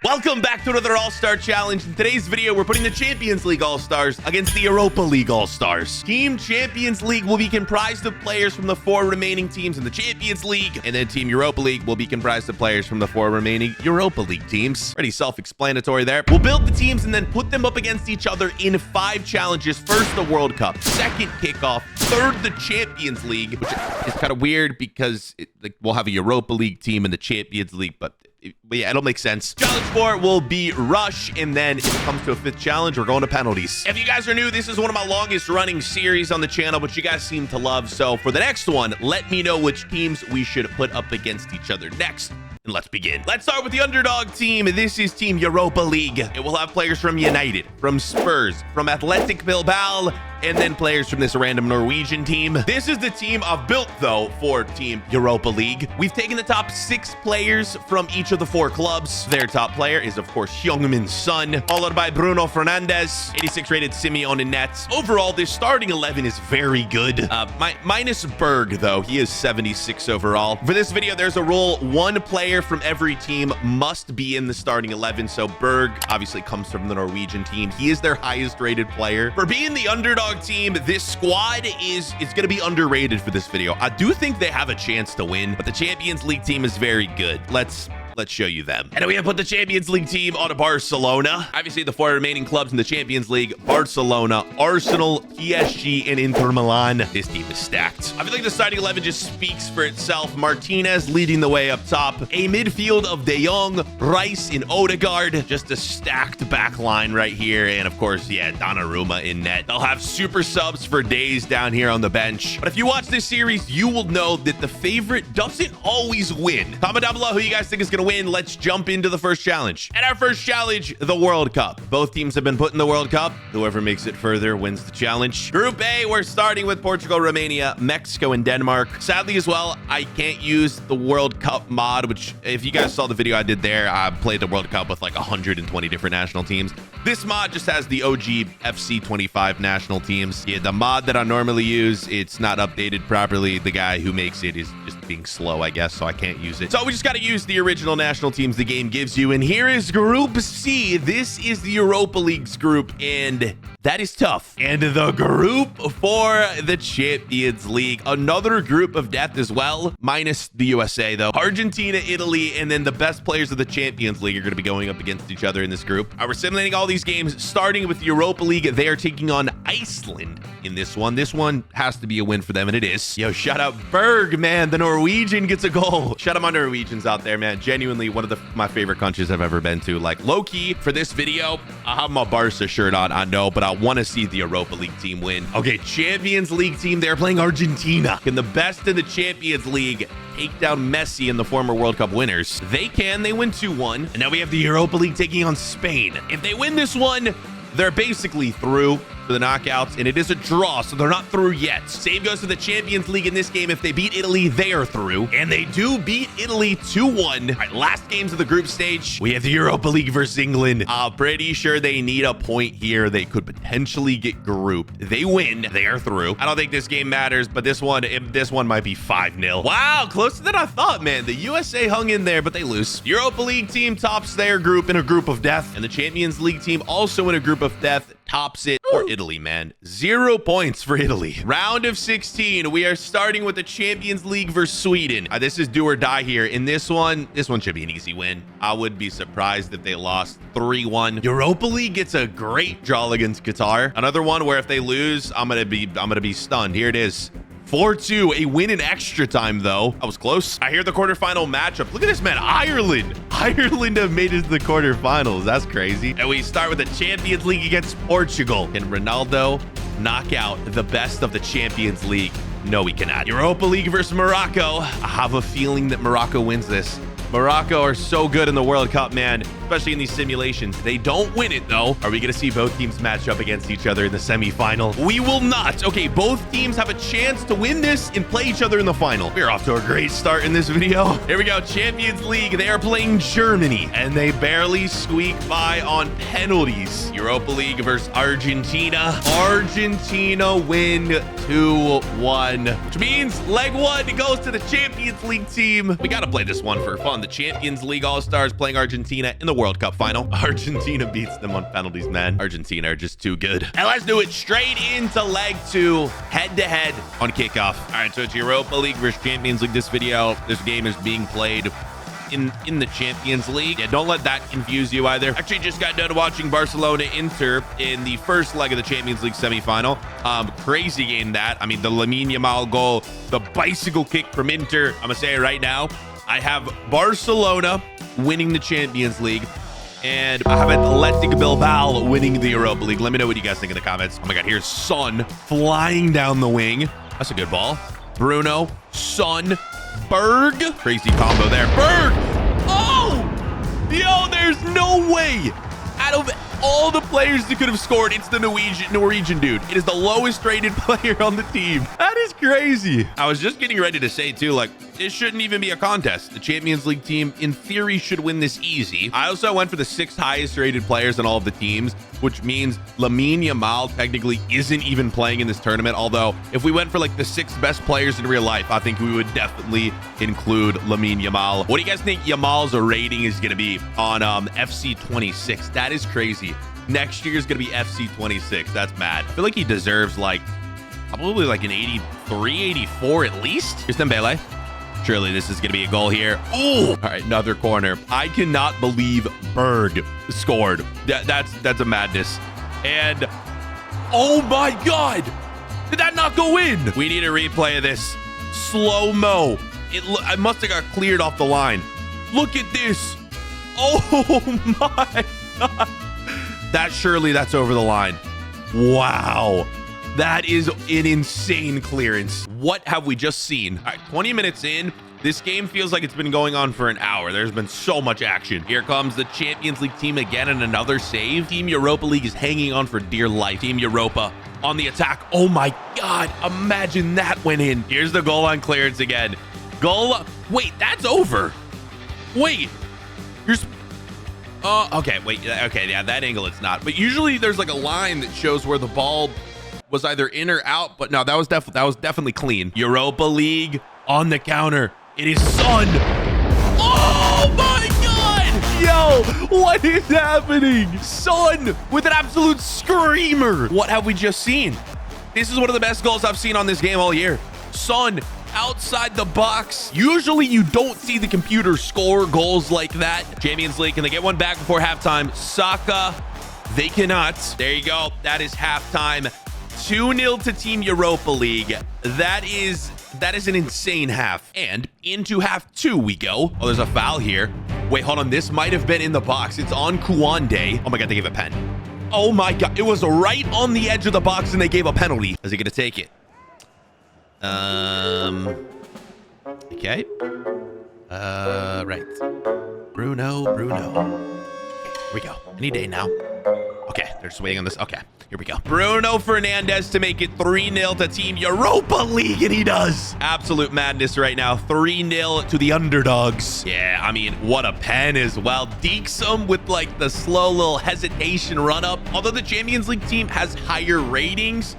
Welcome back to another All-Star Challenge. In today's video, we're putting the Champions League All-Stars against the Europa League All-Stars. Team Champions League will be comprised of players from the 4 remaining teams in the Champions League, and then Team Europa League will be comprised of players from the 4 remaining Europa League teams. Pretty self-explanatory there. We'll build the teams and then put them up against each other in 5 challenges. First, the World Cup. Second, kickoff. Third, the Champions League, which is kind of weird because we'll have a Europa League team in the Champions League, but yeah, it'll make sense. Challenge 4 will be Rush, and then if it comes to a 5th challenge, we're going to penalties. If you guys are new, this is one of my longest running series on the channel, which you guys seem to love. So for the next one, let me know which teams we should put up against each other next. And let's begin. Let's start with the underdog team. This is Team Europa League. It will have players from United, from Spurs, from Athletic Bilbao, and then players from this random Norwegian team. This is the team I've built, though, for Team Europa League. We've taken the top 6 players from each of the 4 clubs. Their top player is, of course, Heung-min Son, followed by Bruno Fernandes, 86 rated Simeon in nets. Overall, this starting 11 is very good. Minus Berg, though. He is 76 overall. For this video, there's a rule. 1 player from every team must be in the starting 11. So Berg obviously comes from the Norwegian team. He is their highest rated player. For being the underdog team, this squad is going to be underrated for this video. I do think they have a chance to win, but the Champions League team is very good. Let's show you them. And we have put the Champions League team on Barcelona. Obviously, the 4 remaining clubs in the Champions League: Barcelona, Arsenal, PSG, and Inter Milan. This team is stacked. I feel like the starting 11 just speaks for itself. Martinez leading the way up top. A midfield of De Jong, Rice, and Odegaard. Just a stacked back line right here. And of course, yeah, Donnarumma in net. They'll have super subs for days down here on the bench. But if you watch this series, you will know that the favorite doesn't always win. Comment down below who you guys think is going to win. Let's jump into the first challenge. And our first challenge, the World Cup. Both teams have been put in the World Cup. Whoever makes it further wins the challenge. Group A, we're starting with Portugal, Romania, Mexico, and Denmark. Sadly as well, I can't use the World Cup mod, which if you guys saw the video I did there, I played the World Cup with like 120 different national teams. This mod just has the OG FC25 national teams. Yeah, the mod that I normally use, it's not updated properly. The guy who makes it is just being slow, I guess, so I can't use it. So we just got to use the original national teams the game gives you. And here is Group C. This is the Europa League's group, and that is tough. And the group for the Champions League, another group of death as well, minus the USA though. Argentina, Italy, and then the best players of the Champions League are going to be going up against each other in this group. We're simulating all these games, starting with the Europa League. They are taking on Iceland in this one. This one has to be a win for them, and it is. Yo, shout out Berg, man. The Norwegian gets a goal. Shout out my Norwegians out there, man. Genuinely one of my favorite countries I've ever been to. Like, low-key, for this video, I have my Barca shirt on, I know, but I want to see the Europa League team win. Okay, Champions League team, they're playing Argentina. Can the best in the Champions League take down Messi and the former World Cup winners? They can. They win 2-1. And now we have the Europa League taking on Spain. If they win this one, they're basically through for the knockouts, and it is a draw, so they're not through yet. Same goes to the Champions League in this game. If they beat Italy, they are through, and they do beat Italy 2-1. All right, last games of the group stage, we have the Europa League versus England. Pretty sure they need a point here. They could potentially get grouped. They win, they are through. I don't think this game matters, but this one might be 5-0. Wow, closer than I thought, man. The USA hung in there, but they lose. Europa League team tops their group in a group of death, and the Champions League team also in a group of death tops it for Italy, man. 0 points for Italy. Round of 16. We are starting with the Champions League versus Sweden. This is do or die here. In this one should be an easy win. I would be surprised if they lost 3-1. Europa League gets a great draw against Qatar. Another one where if they lose, I'm gonna be stunned. Here it is. 4-2, a win in extra time, though. That was close. I hear the quarterfinal matchup. Look at this, man. Ireland have made it to the quarterfinals. That's crazy. And we start with the Champions League against Portugal. Can Ronaldo knock out the best of the Champions League? No, we cannot. Europa League versus Morocco. I have a feeling that Morocco wins this. Morocco are so good in the World Cup, man, especially in these simulations. They don't win it, though. Are we going to see both teams match up against each other in the semifinal? We will not. Okay, both teams have a chance to win this and play each other in the final. We're off to a great start in this video. Here we go. Champions League. They are playing Germany, and they barely squeak by on penalties. Europa League versus Argentina. Argentina win 2-1, which means leg one goes to the Champions League team. We got to play this one for fun. on. The Champions League All-Stars playing Argentina in the World Cup final. Argentina beats them on penalties, man. Argentina are just too good. And let's do it straight into leg 2, head-to-head on kickoff. All right, so it's Europa League versus Champions League. This game is being played in the Champions League. Yeah, don't let that confuse you either. Actually, just got done watching Barcelona Inter in the first leg of the Champions League semifinal. Crazy game that. I mean, the Lamine Yamal goal, the bicycle kick from Inter. I'm gonna say it right now. I have Barcelona winning the Champions League, and I have Athletic Bilbao winning the Europa League. Let me know what you guys think in the comments. Oh my God, here's Son flying down the wing. That's a good ball. Bruno, Son, Berg. Crazy combo there. Berg! Oh! Yo, there's no way. Out of all the players that could have scored, it's the Norwegian dude. It is the lowest rated player on the team. That is crazy. I was just getting ready to say too, like, this shouldn't even be a contest. The Champions League team, in theory, should win this easy. I also went for the 6th highest rated players in all of the teams, which means Lamine Yamal technically isn't even playing in this tournament. Although, if we went for like the 6 best players in real life, I think we would definitely include Lamine Yamal. What do you guys think Yamal's rating is going to be on FC25? That is crazy. Next year is going to be FC26. That's mad. I feel like he deserves like probably like an 83, 84 at least. Here's Dembele. Surely this is going to be a goal here. Oh, all right, another corner. I cannot believe Berg scored. That's a madness. And oh my God, did that not go in? We need a replay of this. Slow-mo. I must have got cleared off the line. Look at this. Oh my God. That's over the line. Wow. That is an insane clearance. What have we just seen? All right, 20 minutes in. This game feels like it's been going on for an hour. There's been so much action. Here comes the Champions League team again and another save. Team Europa League is hanging on for dear life. Team Europa on the attack. Oh my God. Imagine that went in. Here's the goal line clearance again. Goal. Wait, that's over. Wait. Okay, wait. Okay, yeah, that angle it's not. But usually there's like a line that shows where the ball was either in or out. But no, that was definitely clean. Europa League on the counter. It is Son. Oh my God! Yo, what is happening? Son with an absolute screamer. What have we just seen? This is one of the best goals I've seen on this game all year. Son outside the box. Usually you don't see the computer score goals like that. Champions League, can they get one back before halftime? Saka, they cannot. There you go. That is halftime. 2-0 to Team Europa League. That is an insane half. And into half 2 we go. Oh, there's a foul here. Wait, hold on. This might have been in the box. It's on Kuande. Oh my God, they gave a pen. Oh my God. It was right on the edge of the box and they gave a penalty. Is he going to take it? Okay. Right. Bruno. Okay, here we go. Any day now. Okay, they're just waiting on this. Okay, here we go. Bruno Fernandes to make it 3-0 to Team Europa League, and he does. Absolute madness right now. 3-0 to the underdogs. Yeah, I mean, what a pen as well. Deexum with like the slow little hesitation run up. Although the Champions League team has higher ratings,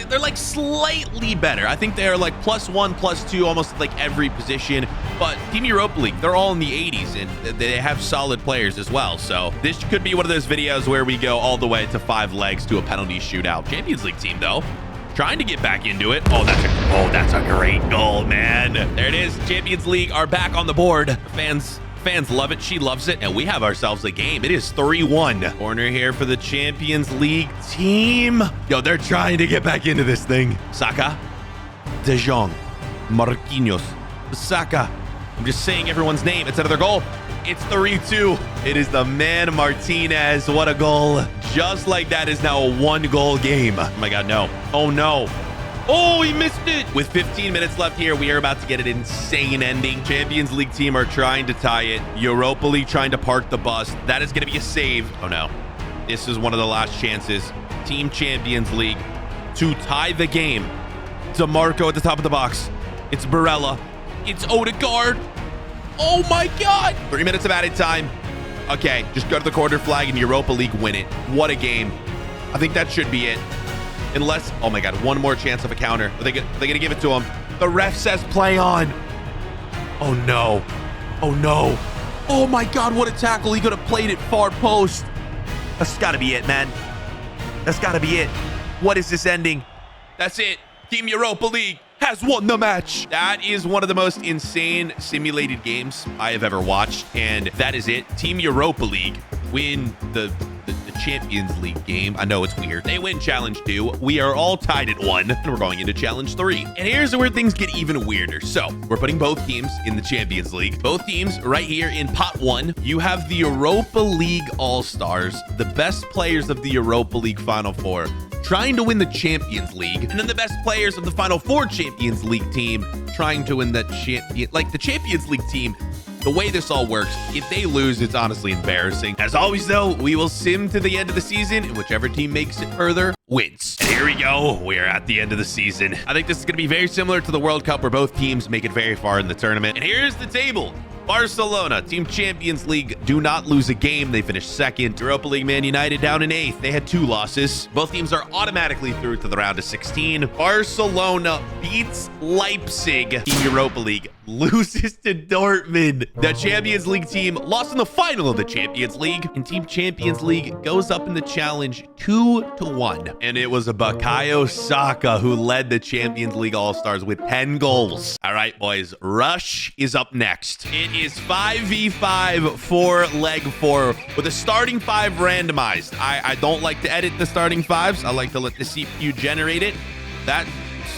they're like slightly better. I think they're like +1, +2, almost like every position. But Team Europa League, they're all in the 80s and they have solid players as well. So this could be one of those videos where we go all the way to 5 legs to a penalty shootout. Champions League team though, trying to get back into it. Oh, that's a great goal, man. There it is. Champions League are back on the board. Fans love it. She loves it. And we have ourselves a game. It is 3-1. Corner here for the Champions League team. Yo, they're trying to get back into this thing. Saka, De Jong, Marquinhos, Saka. I'm just saying everyone's name. It's another goal. It's 3-2. It is the man Martinez. What a goal. Just like that is now a 1-goal game. Oh my God, no. Oh no. Oh, he missed it. With 15 minutes left here, we are about to get an insane ending. Champions League team are trying to tie it. Europa League trying to park the bus. That is going to be a save. Oh, no. This is one of the last chances. Team Champions League to tie the game. DeMarco at the top of the box. It's Barella. It's Odegaard. Oh, my God. 3 minutes of added time. Okay, just go to the quarter flag and Europa League win it. What a game. I think that should be it. Unless, oh my God, one more chance of a counter. Are they going to give it to him? The ref says play on. Oh no. Oh, no. Oh, my God. What a tackle. He could have played it far post. That's got to be it, man. That's got to be it. What is this ending? That's it. Team Europa League has won the match. That is one of the most insane simulated games I have ever watched. And that is it. Team Europa League win the Champions League game. I know it's weird. They win Challenge 2. We are all tied at 1. And we're going into Challenge 3. And here's where things get even weirder. So we're putting both teams in the Champions League. Both teams right here in Pot 1. You have the Europa League All-Stars, the best players of the Europa League Final Four, trying to win the Champions League, and then the best players of the Final Four Champions League team trying to win the the Champions League team. The way this all works, if they lose, it's honestly embarrassing. As always, though, we will sim to the end of the season, and whichever team makes it further wins. And here we go. We're at the end of the season. I think this is going to be very similar to the World Cup, where both teams make it very far in the tournament. And here's the table. Barcelona, Team Champions League, do not lose a game. They finished second. Europa League, Man United down in 8th. They had 2 losses. Both teams are automatically through to the round of 16. Barcelona beats Leipzig. Team Europa League loses to Dortmund. The Champions League team lost in the final of the Champions League. And Team Champions League goes up in the challenge 2-1. And it was a Bukayo Saka who led the Champions League All-Stars with 10 goals. All right, boys. Rush is up next. It is 5v5 for leg 4 with a starting 5 randomized. I don't like to edit the starting 5s. I like to let the CPU generate it. That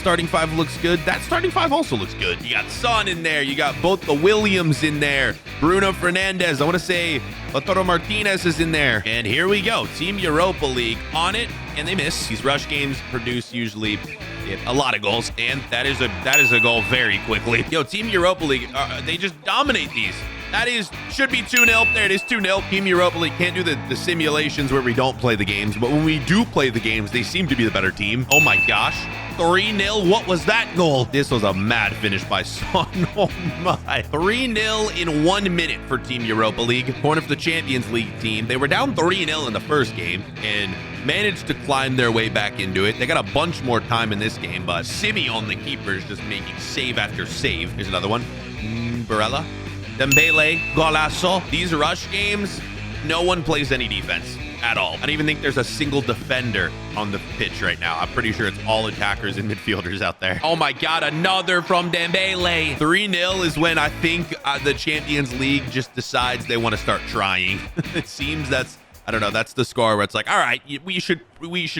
starting 5 looks good. That starting 5 also looks good. You got Son in there. You got both the Williams in there. Bruno Fernandes. I want to say Lautaro Martinez is in there. And here we go. Team Europa League on it, and they miss. These rush games produce usually a lot of goals, and that is a goal very quickly. Yo, Team Europa League, they just dominate these. That should be 2-0. There it is, 2-0. Team Europa League can't do the simulations where we don't play the games, but when we do play the games, they seem to be the better team. Oh my gosh. 3-0. What was that goal? This was a mad finish by Son. Oh my. 3-0 in 1 minute for Team Europa League. Corner for the Champions League team. They were down 3-0 in the first game and managed to climb their way back into it. They got a bunch more time in this game, but Simeon, the keeper, is just making save after save. Here's another one. Barella. Dembele. Golasso. These rush games, no one plays any defense at all. I don't even think there's a single defender on the pitch right now. I'm pretty sure it's all attackers and midfielders out there. Oh my God, another from Dembele. 3-0 is when I think the Champions League just decides they want to start trying. It seems I don't know, that's the score where it's like, all right, we should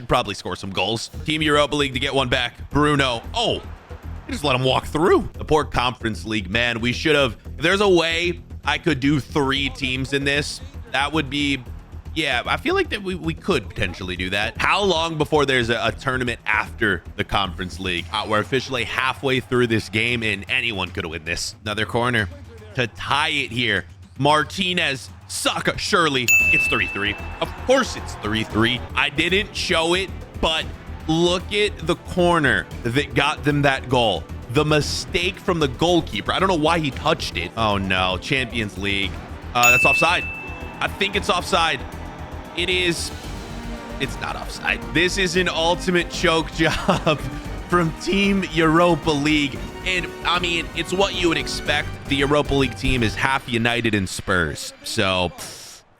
probably score some goals. Team Europa League to get one back. Bruno. Oh, you just let him walk through. The poor Conference League, man. We should have, if there's a way I could do 3 teams in this, that would be, yeah, I feel like that we could potentially do that. How long before there's a tournament after the Conference League? We're officially halfway through this game, and anyone could win this. Another corner to tie it here. Martinez. Saka. Surely it's 3-3. Of course it's 3-3. I didn't show it, but look at the corner that got them that goal. The mistake from the goalkeeper. I don't know why he touched it. Oh no, Champions League. That's offside. I think it's offside. It is. It's not offside. This is an ultimate choke job from Team Europa League. And I mean, it's what you would expect. The Europa League team is half United and Spurs. So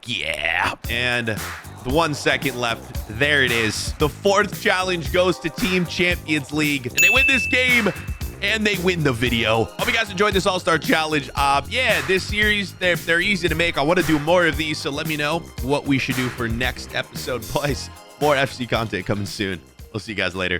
yeah. And the 1 second left. There it is. The 4th challenge goes to Team Champions League. And they win this game. And they win the video. Hope you guys enjoyed this All-Star Challenge. Yeah, this series, they're easy to make. I want to do more of these, so let me know what we should do for next episode. Boys, more FC content coming soon. We'll see you guys later.